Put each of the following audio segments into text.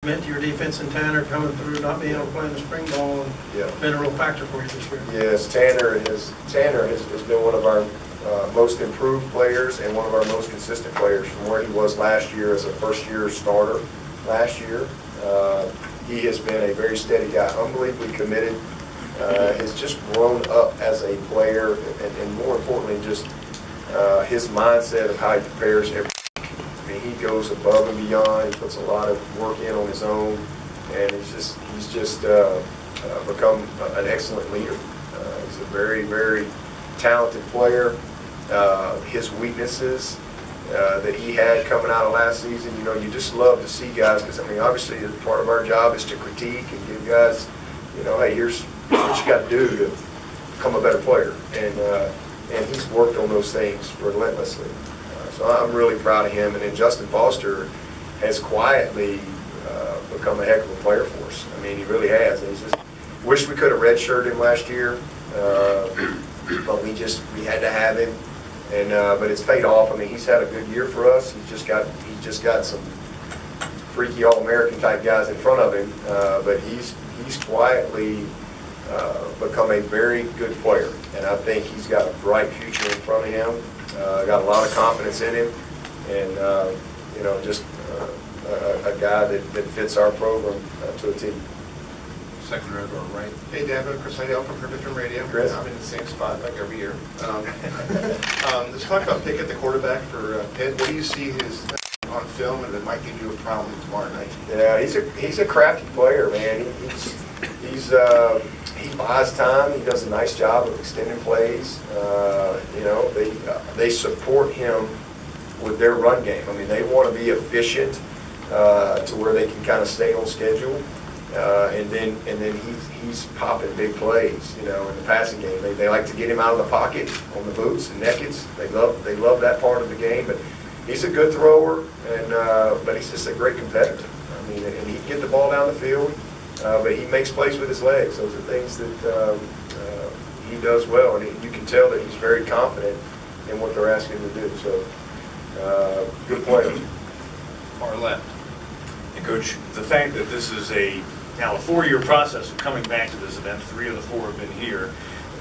meant to your defense and Tanner coming through, not being able to play in the spring ball, and been a real factor for you this year. Yes, Tanner has been one of our most improved players and one of our most consistent players from where he was last year as a first-year starter last year. He has been a very steady guy, unbelievably committed, has just grown up as a player, and more importantly, just his mindset of how he prepares every week. I mean, he goes above and beyond. He puts a lot of work in on his own, and he's just become an excellent leader. He's a very, very talented player. His weaknesses that he had coming out of last season, you know, you just love to see guys, because, I mean, obviously part of our job is to critique and give guys, you know, hey, here's what you got to do to become a better player. And he's worked on those things relentlessly. So I'm really proud of him. And then Justin Foster has quietly become a heck of a player for us. I mean, he really has. And he's just wish we could have redshirted him last year, but we had to have him. And but it's paid off. I mean, he's had a good year for us. He's just got some freaky All-American type guys in front of him, but he's quietly become a very good player, and I think he's got a bright future in front of him. Got a lot of confidence in him, and you know, just a guy that fits our program to a T. Second row door right. Hey, Dabo, Chris Idell from Pemberton Radio. Chris. I'm in the same spot like every year. Let's talk about Pickett, the quarterback for Pitt. What do you see his on film, and it might give you a problem tomorrow night? Yeah, he's a crafty player, man. He buys time. He does a nice job of extending plays. You know, they support him with their run game. I mean, they want to be efficient to where they can kind of stay on schedule. And then he's popping big plays, you know, in the passing game. They like to get him out of the pocket on the boots and neckets. They love that part of the game. But he's a good thrower, and but he's just a great competitor. I mean, and he can get the ball down the field, but he makes plays with his legs. Those are things that he does well, and you can tell that he's very confident in what they're asking him to do. So, good player. Far left. And Coach, the fact that this is now a 4-year process of coming back to this event, 3 of the 4 have been here.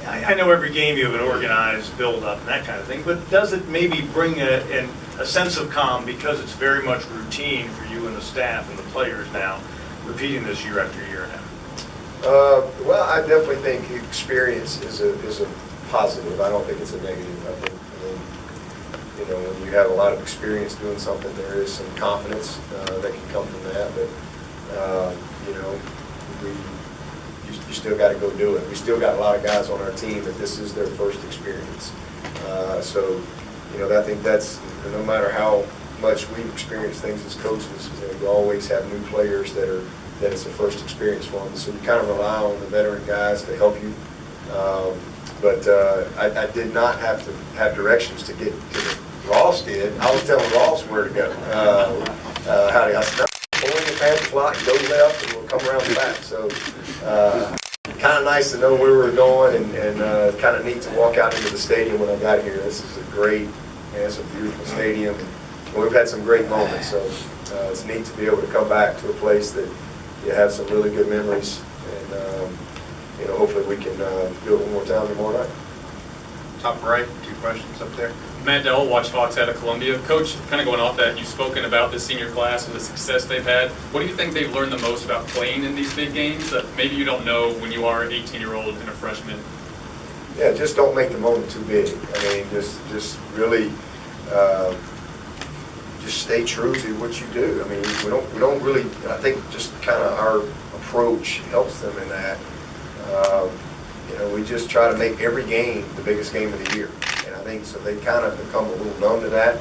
I know every game you have an organized build-up and that kind of thing, but does it maybe bring a sense of calm because it's very much routine for you and the staff and the players now, repeating this year after year now? Well, I definitely think experience is a positive. I don't think it's a negative. I think, you know, when you have a lot of experience doing something, there is some confidence that can come from that. But you know, you still got to go do it. We still got a lot of guys on our team that this is their first experience. So, you know, I think that's, no matter how much we've experienced things as coaches, you know, you always have new players that it's the first experience for them. So you kind of rely on the veteran guys to help you. But I did not have to have directions to get to the Ross did. I was telling Ross where to go. I said, pull in the Panthers lot, go left, and we'll come around the back. So kind of nice to know where we were going, and kind of neat to walk out into the stadium when I got here. This is a great, it's a beautiful stadium. And we've had some great moments, so it's neat to be able to come back to a place that you have some really good memories, and you know, hopefully we can do it one more time tomorrow night. Top right, 2 questions up there. Matt Dell, watched Fox out of Columbia. Coach, kind of going off that, you've spoken about the senior class and the success they've had. What do you think they've learned the most about playing in these big games that maybe you don't know when you are an 18-year-old and a freshman? Yeah, just don't make the moment too big. I mean, just really just stay true to what you do. I mean, we don't really, I think just kind of our approach helps them in that. You know, we just try to make every game the biggest game of the year. And I think so they kind of become a little numb to that.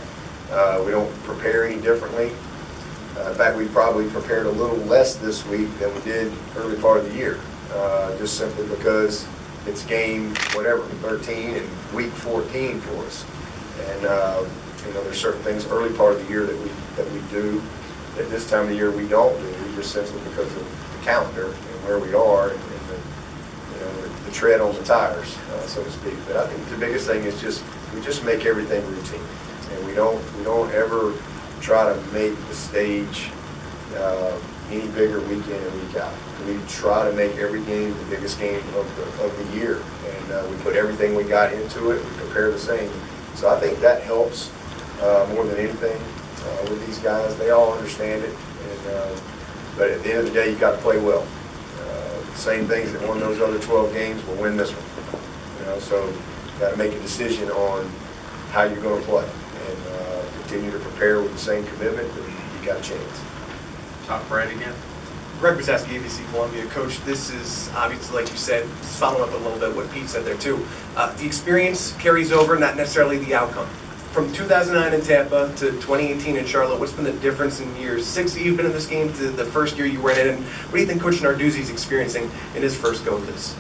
We don't prepare any differently. In fact, we probably prepared a little less this week than we did early part of the year, just simply because it's game, whatever, 13 and week 14 for us. And, you know, there's certain things early part of the year that we do that this time of the year we don't do, just simply because of the calendar and where we are and the tread on the tires, so to speak. But I think the biggest thing is we just make everything routine, and we don't ever try to make the stage any bigger week in and week out. We try to make every game the biggest game of the year, and we put everything we got into it. We prepare the same. So I think that helps more than anything with these guys. They all understand it, and, but at the end of the day, you got to play well. Same things that won those other 12 games will win this one. You know, so you got to make a decision on how you're going to play, and continue to prepare with the same commitment, and you got a chance. Top right again. Greg Basaski, ABC Columbia. Coach, this is obviously, like you said, following up a little bit what Pete said there too. The experience carries over, not necessarily the outcome. From 2009 in Tampa to 2018 in Charlotte, what's been the difference in years 6 that you've been in this game to the first year you were in it? And what do you think Coach Narduzzi's experiencing in his first go of this?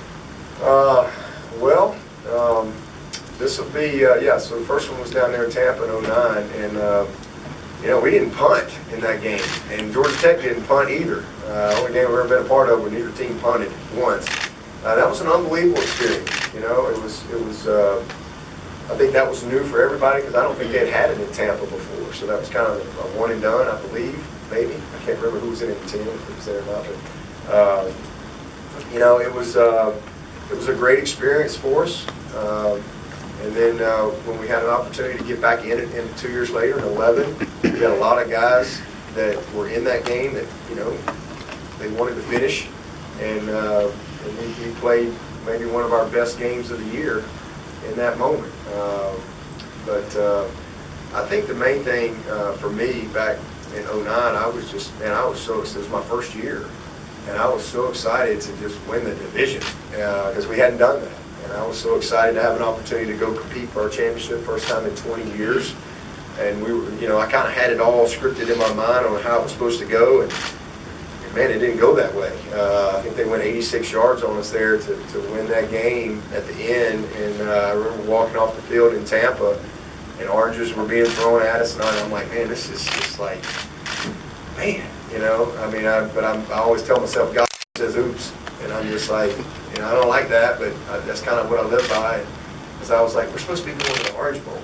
This will be, so the first one was down there in Tampa in 09, and you know, we didn't punt in that game, and Georgia Tech didn't punt either. Only game we've ever been a part of where neither team punted once. That was an unbelievable experience. You know, it was. I think that was new for everybody because I don't think they had it in Tampa before. So that was kind of a one and done, I believe, maybe. I can't remember who was in the team, if it was there or not. But you know, it was a great experience for us. And then when we had an opportunity to get back in it, and 2 years later, in 11, we had a lot of guys that were in that game that, you know, they wanted to finish. And we played maybe one of our best games of the year in that moment. I think the main thing for me back in 09, I was so, it was my first year. And I was so excited to just win the division because we hadn't done that. And I was so excited to have an opportunity to go compete for our championship first time in 20 years. And we were, you know, I kind of had it all scripted in my mind on how it was supposed to go. And man, it didn't go that way. I think they went 86 yards on us there to win that game at the end. And I remember walking off the field in Tampa, and oranges were being thrown at us. And I'm like, man, this is just like, man, you know. I mean, I always tell myself, God says oops. And I'm just like, you know, I don't like that, but that's kind of what I live by. Because I was like, we're supposed to be going to the Orange Bowl.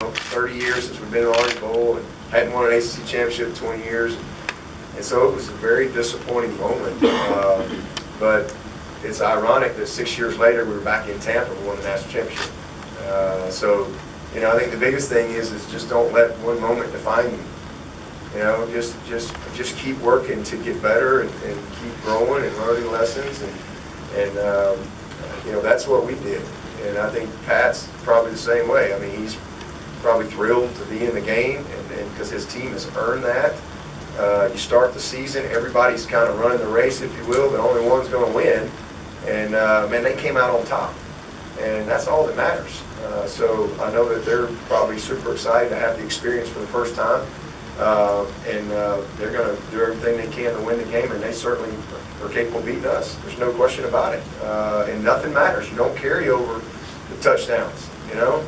You know, 30 years since we've been in the Orange Bowl, and hadn't won an ACC championship in 20 years. And so it was a very disappointing moment. But it's ironic that 6 years later we were back in Tampa and won the national championship. So, you know, I think the biggest thing is just don't let one moment define you. You know, just keep working to get better and keep growing and learning lessons, and you know, that's what we did. And I think Pat's probably the same way. I mean, he's probably thrilled to be in the game, and because his team has earned that. You start the season, everybody's kind of running the race, if you will, but only one's going to win. And man, they came out on top, and that's all that matters. So I know that they're probably super excited to have the experience for the first time. They're going to do everything they can to win the game, and they certainly are capable of beating us. There's no question about it. And nothing matters. You don't carry over the touchdowns, you know.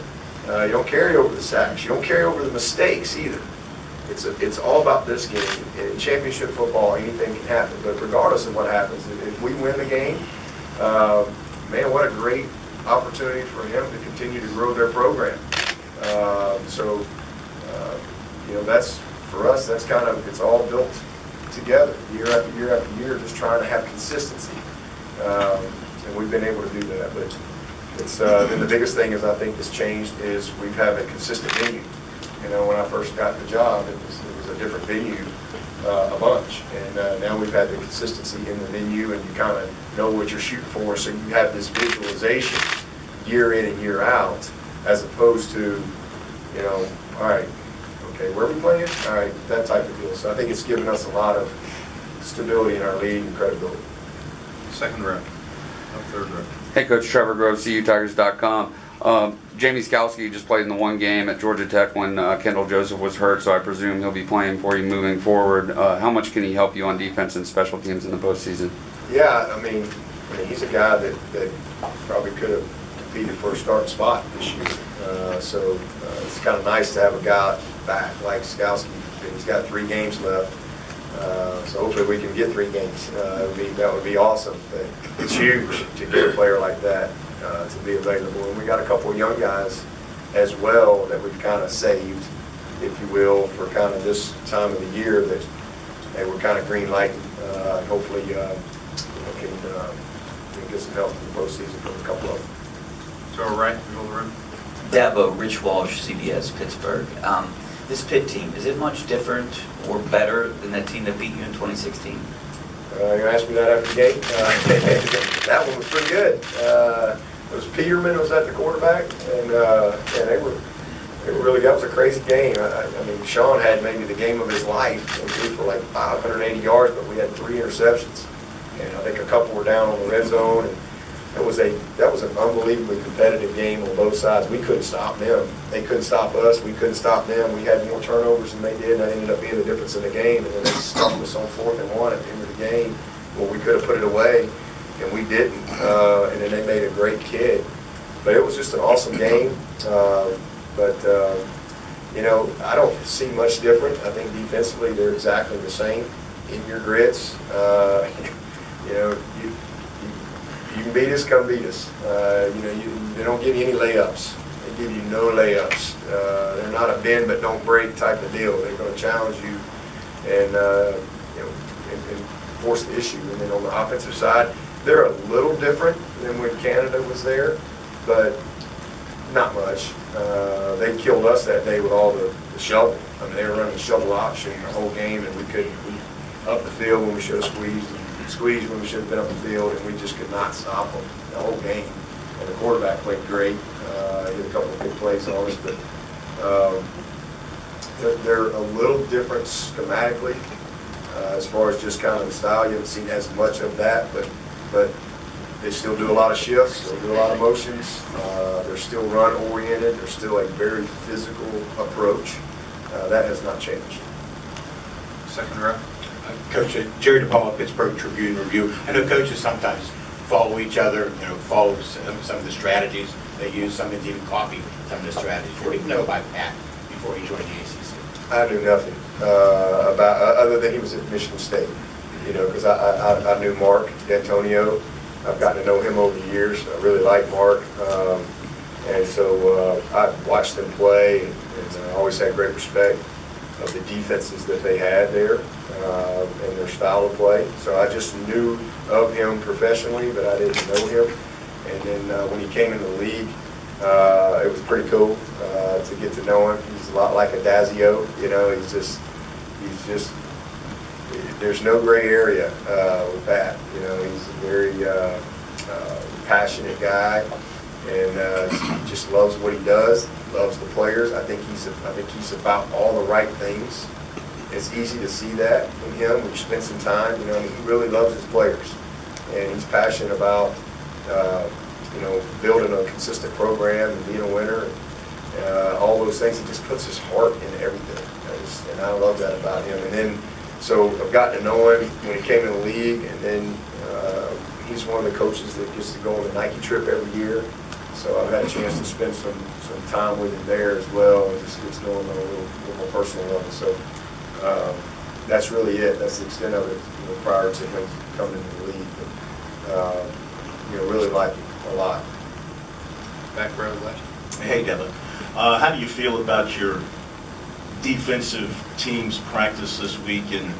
You don't carry over the sacks. You don't carry over the mistakes either. It's all about this game. In championship football, anything can happen. But regardless of what happens, if we win the game, man, what a great opportunity for him to continue to grow their program. You know, that's, for us, that's kind of, it's all built together year after year after year, just trying to have consistency. And we've been able to do that. But it's, then the biggest thing is I think that's changed is we have a consistent venue. You know, when I first got the job, it was a different venue, a bunch. And now we've had the consistency in the venue, and you kind of know what you're shooting for. So you have this visualization year in and year out, as opposed to, you know, all right, okay, where are we playing? All right, that type of deal. So I think it's given us a lot of stability in our league and credibility. Second row. Third row. Hey, Coach Trevor Grove, CUTigers.com. Jamie Skalski just played in the one game at Georgia Tech when Kendall Joseph was hurt, so I presume he'll be playing for you moving forward. How much can he help you on defense and special teams in the postseason? Yeah, I mean he's a guy that probably could have competed for a starting spot this year. So it's kind of nice to have a guy back like Skalski. He's got 3 games left. So hopefully we can get 3 games. That would be awesome. But it's huge to get a player like that to be available. And we got a couple of young guys as well that we've kind of saved, if you will, for kind of this time of the year that they were kind of green lighting and hopefully can get some help in the postseason from a couple of them. So right, middle of the room. Dabo, Rich Walsh, CBS, Pittsburgh. This Pitt team, is it much different or better than that team that beat you in 2016? You're going to ask me that after the game? That one was pretty good. It was Peterman was at the quarterback, and they were really, that was a crazy game. I mean, Sean had maybe the game of his life, and threw for like 580 yards, but we had 3 interceptions. And I think a couple were down on the red zone, and that was an unbelievably competitive game on both sides. We couldn't stop them. They couldn't stop us. We couldn't stop them. We had more turnovers than they did, and that ended up being the difference in the game. And then they stopped us on 4th and 1 at the end of the game. Well, we could have put it away, and we didn't. And then they made a great kid. But it was just an awesome game. You know, I don't see much different. I think defensively they're exactly the same. In your grits, you know, you can beat us, come beat us. You know, they don't give you any layups. They give you no layups. They're not a bend but don't break type of deal. They're going to challenge you and you know, and force the issue. And then on the offensive side, they're a little different than when Canada was there, but not much. They killed us that day with all the shovel. I mean, they were running the shovel option the whole game, and we up the field when we should have squeezed when we should have been up the field, and we just could not stop them the whole game. And the quarterback played great. He had a couple of big plays on us, but they're a little different schematically as far as just kind of the style. You haven't seen as much of that, but they still do a lot of shifts, they do a lot of motions. They're still run-oriented. They're still a very physical approach. That has not changed. Second row. Coach, Jerry DePaul, Pittsburgh Tribune Review. I know coaches sometimes follow each other, you know, follow some of the strategies they use, sometimes even copy some of the strategies. What do you know about Pat before he joined the ACC? I knew nothing about, other than he was at Michigan State, you know, because I knew Mark D'Antonio. I've gotten to know him over the years. I really like Mark. And so I watched them play, and I always had great respect of the defenses that they had there and their style of play. So I just knew of him professionally, but I didn't know him. And then when he came in the league, it was pretty cool to get to know him. He's a lot like a Dazio, you know. He's just. There's no gray area with Pat. You know, he's a very passionate guy, and he just loves what he does. Loves the players. I think he's about all the right things. It's easy to see that in him when you spend some time. You know, he really loves his players, and he's passionate about you know, building a consistent program and being a winner. And, all those things. He just puts his heart in everything, and I love that about him. And then. So I've gotten to know him when he came in the league, and then he's one of the coaches that gets to go on the Nike trip every year. So I've had a chance to spend some time with him there as well, and just get to know him on a little more personal level. So that's really it. That's the extent of it, you know, prior to him coming into the league. But, you know, really like him a lot. Back row left. Hey, Devin. How do you feel about your defensive team's practice this week, and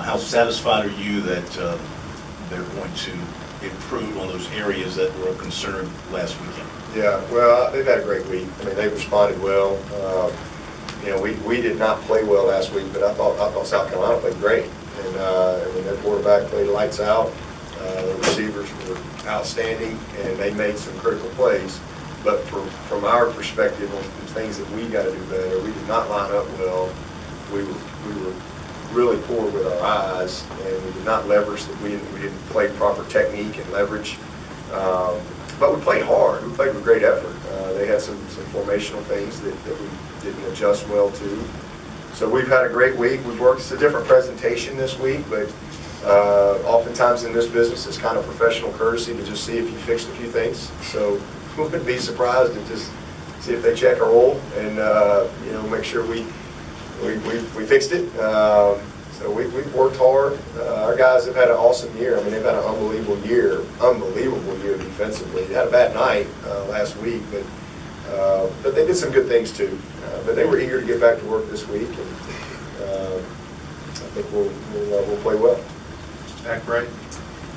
how satisfied are you that they're going to improve on those areas that were of concern last weekend? Yeah, well, they've had a great week. I mean, they responded well. You know, we did not play well last week, but I thought South Carolina played great, and I mean, their quarterback played lights out. The receivers were outstanding, and they made some critical plays. But from our perspective on the things that we got to do better, we did not line up well. We were really poor with our eyes, and we did not leverage that. We didn't play proper technique and leverage. But we played hard. We played with great effort. They had some formational things that we didn't adjust well to. So we've had a great week. We've worked. It's a different presentation this week, but oftentimes in this business, it's kind of professional courtesy to just see if you fixed a few things. So we wouldn't be surprised to just see if they check our roll and you know, make sure we fixed it. So we've worked hard. Our guys have had an awesome year. I mean, they've had an unbelievable year defensively. They had a bad night last week, but they did some good things too. But they were eager to get back to work this week, and I think we'll play well. Back right.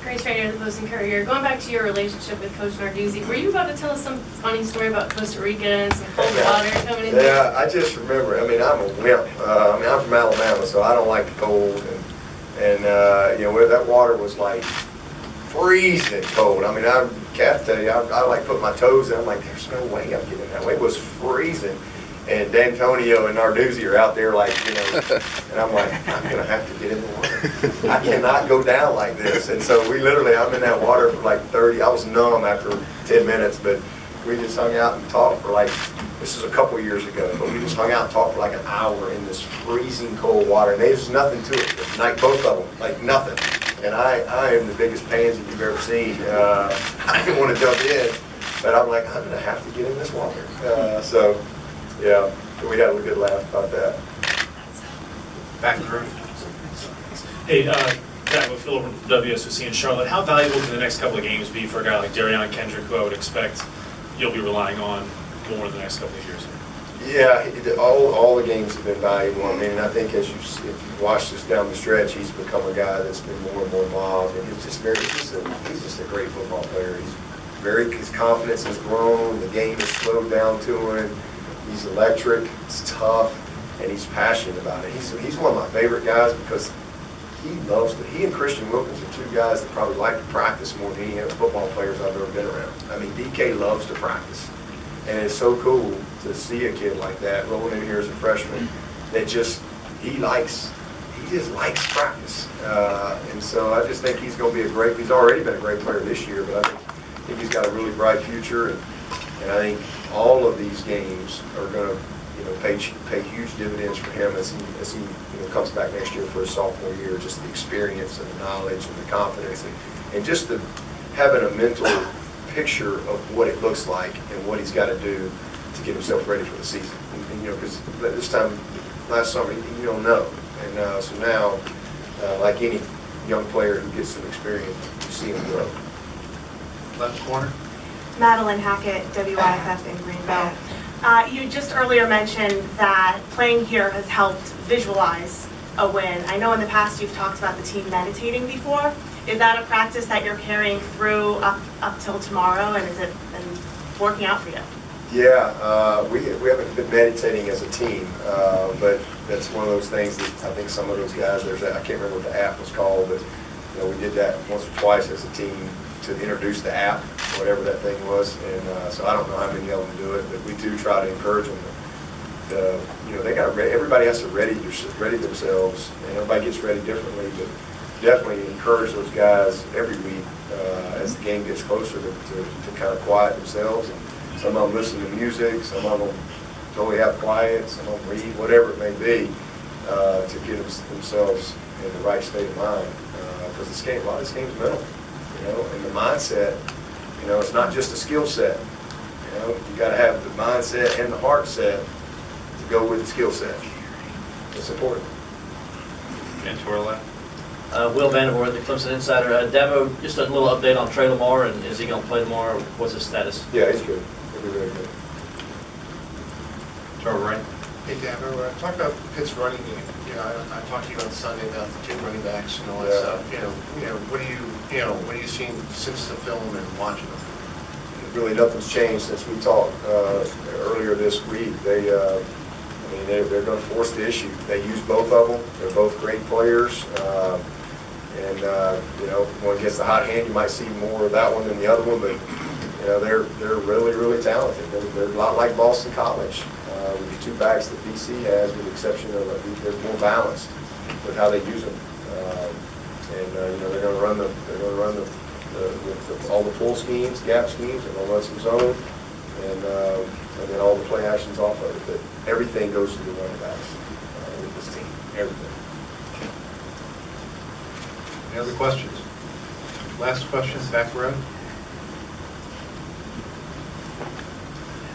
Grace Rader, the Post and Courier. Going back to your relationship with Coach Narduzzi, were you about to tell us some funny story about Costa Rica and some cold water coming in? Yeah, I just remember, I mean, I'm a wimp. I'm from Alabama, so I don't like the cold. And you know, where that water was like freezing cold. I mean, I can't tell you, I like put my toes in. I'm like, there's no way I'm getting that way. It was freezing. And D'Antonio and Narduzzi are out there like, you know, and I'm like, I'm going to have to get in the water. I cannot go down like this. And so we literally, I'm in that water for like 30, I was numb after 10 minutes, but we just hung out and talked for like, this is a couple years ago, but we just hung out and talked for like an hour in this freezing cold water. And there's nothing to it, like both of them, like nothing. And I am the biggest pansy you've ever seen. I didn't want to jump in, but I'm like, I'm going to have to get in this water. So. Yeah, we had a good laugh about that. Back in the room. Hey, Dabo, Phil from WSOC in Charlotte. How valuable can the next couple of games be for a guy like Darion Kendrick, who I would expect you'll be relying on more the next couple of years? Yeah, all the games have been valuable. I mean, I think if you watch this down the stretch, he's become a guy that's been more and more involved, and he's just a great football player. His confidence has grown. The game has slowed down to him. He's electric, he's tough, and he's passionate about it. He's one of my favorite guys because he and Christian Wilkins are two guys that probably like to practice more than any other football players I've ever been around. I mean, DK loves to practice. And it's so cool to see a kid like that rolling in here as a freshman that he just likes practice. And so I just think he's going to be he's already been a great player this year, but I think he's got a really bright future. And I think all of these games are going to, pay huge dividends for him as he comes back next year for his sophomore year. Just the experience and the knowledge and the confidence and just having a mental picture of what it looks like and what he's got to do to get himself ready for the season. And because last summer, you don't know. And so now, like any young player who gets some experience, you see him grow. Left corner. Madeline Hackett, WIFF in Greenville. You just earlier mentioned that playing here has helped visualize a win. I know in the past you've talked about the team meditating before. Is that a practice that you're carrying through up till tomorrow, and is it been working out for you? Yeah, we haven't been meditating as a team, but that's one of those things that I think some of those guys, I can't remember what the app was called, but we did that once or twice as a team to introduce the app, whatever that thing was, and so I don't know how many of them do it, but we do try to encourage them. Everybody has to ready themselves, and everybody gets ready differently, but definitely encourage those guys every week as the game gets closer to kind of quiet themselves. And some of them listen to music, some of them totally have quiet, some of them read, whatever it may be, to get themselves in the right state of mind. Because a lot of this game's mental. And the mindset, it's not just a skill set. You got to have the mindset and the heart set to go with the skill set. It's important. And to our left. Will Vandervoort, the Clemson Insider. Dabo, just a little update on Trey Lamar, and is he going to play tomorrow? What's his status? Yeah, he's good. He'll be very good. To our right. Hey, Dabo, talk about Pitt's running game. I talked to you on Sunday about the two running backs and all that stuff. What are you seeing since the film and watching them? Really, nothing's changed since we talked earlier this week. They're going to force the issue. They use both of them. They're both great players. One gets the hot hand, you might see more of that one than the other one, but they're really, really talented. They're a lot like Boston College. With the two backs that BC has, with the exception of they're more balanced with how they use them. They're going to run all the pull schemes, gap schemes, and they'll run some zone, and then all the play actions off of it. But everything goes through the running backs with this team. Everything. Any other questions? Last question, back row.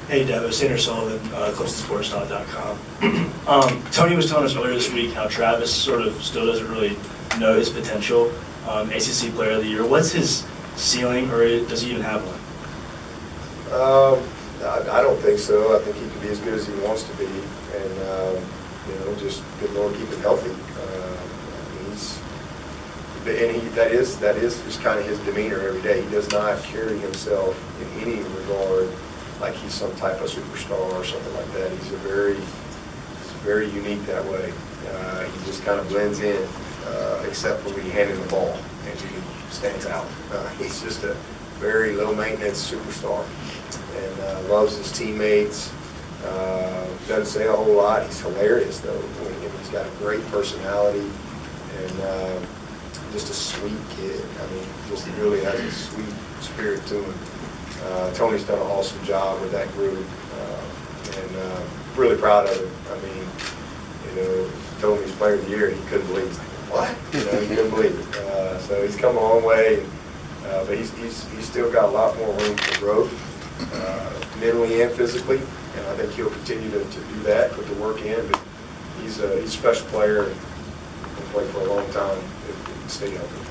Hey, Dabo, Sanders Sullivan, CUTigers.com. Tony was telling us earlier this week how Travis sort of still doesn't really know his potential. ACC Player of the Year. What's his ceiling, or does he even have one? I don't think so. I think he can be as good as he wants to be, and just good Lord keep him healthy. He's that is just kind of his demeanor every day. He does not carry himself in any regard like he's some type of superstar or something like that. He's very unique that way. He just kind of blends in, except for when you hand him the ball and he stands out. He's just a very low maintenance superstar and loves his teammates. Doesn't say a whole lot. He's hilarious though. He's got a great personality and just a sweet kid. I mean, just really has a sweet spirit to him. Tony's done an awesome job with that group, and really proud of him. I mean, you know, told me he's player of the year, and he couldn't believe it. He's like, what? You know, he couldn't believe it. So he's come a long way, but he's still got a lot more room for growth, mentally and physically, and I think he'll continue to do that, put the work in. But he's a special player and will play for a long time if he can stay healthy.